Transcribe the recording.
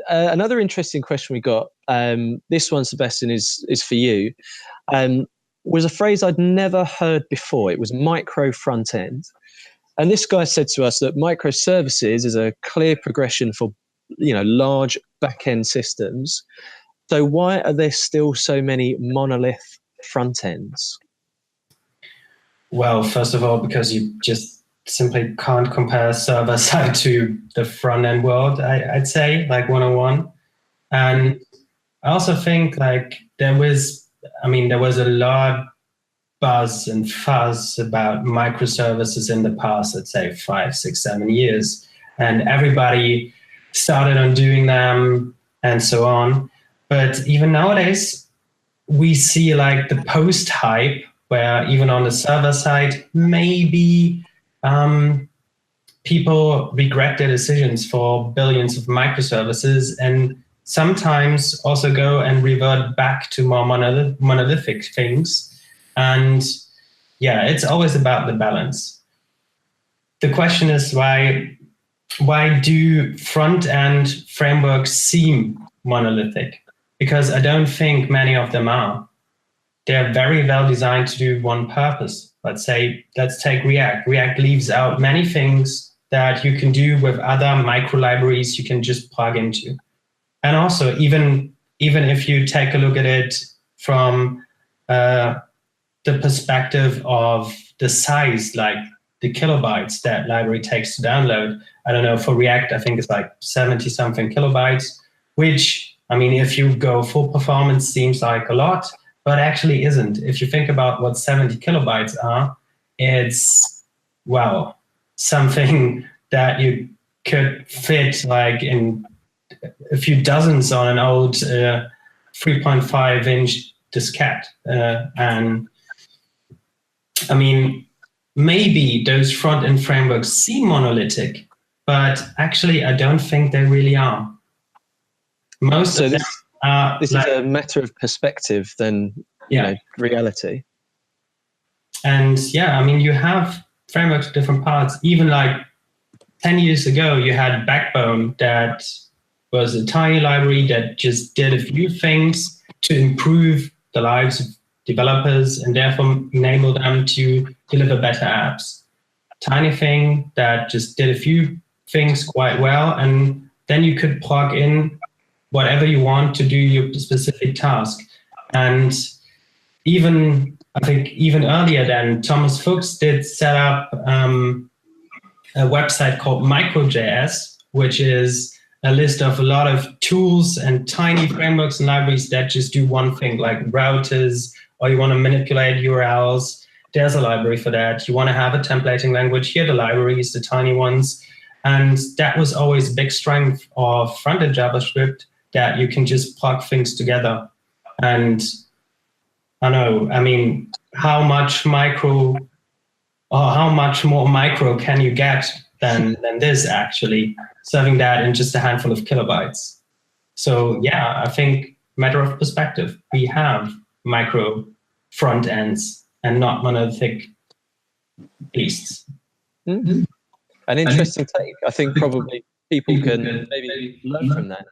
another interesting question we got, this one, Sebastian, is for you, was a phrase I'd never heard before. It was micro-frontend. And this guy said to us that microservices is a clear progression for, large back-end systems. So why are there still so many monolith front ends? Well, first of all, because you just simply can't compare server side to the front end world, I'd say, like 101. And I also think there was a lot buzz and fuzz about microservices in the past, let's say 5, 6, 7 years. And everybody started on doing them and so on. But even nowadays, we see the post hype, where even on the server side, maybe people regret their decisions for billions of microservices, and sometimes also go and revert back to more monolithic things. And yeah, it's always about the balance. The question is why do front-end frameworks seem monolithic? Because I don't think many of them are. They're very well designed to do one purpose. Let's take React. React leaves out many things that you can do with other micro libraries you can just plug into. And also, even if you take a look at it from the perspective of the size, like the kilobytes that library takes to download, I don't know, for React, I think it's 70 something kilobytes, which, if you go full performance, seems like a lot, but actually isn't. If you think about what 70 kilobytes are, it's, something that you could fit in a few dozens on an old 3.5-inch diskette. And maybe those front-end frameworks seem monolithic, but actually I don't think they really are. Most of them are. This is a matter of perspective than reality. And you have frameworks with different parts. Even 10 years ago, you had Backbone, that was a tiny library that just did a few things to improve the lives of developers and therefore enable them to deliver better apps. Tiny thing that just did a few things quite well, and then you could plug in whatever you want to do your specific task. And I think even earlier than Thomas Fuchs did set up a website called Micro.js, which is a list of a lot of tools and tiny frameworks and libraries that just do one thing, like routers, or you want to manipulate URLs. There's a library for that. You want to have a templating language. Here are the libraries, the tiny ones. And that was always a big strength of front-end JavaScript, that you can just plug things together. And I know, how much more micro can you get than this, actually, serving that in just a handful of kilobytes? So yeah, I think matter of perspective, we have micro front ends and not monolithic beasts. Mm-hmm. An interesting take. I think probably people can maybe learn from that.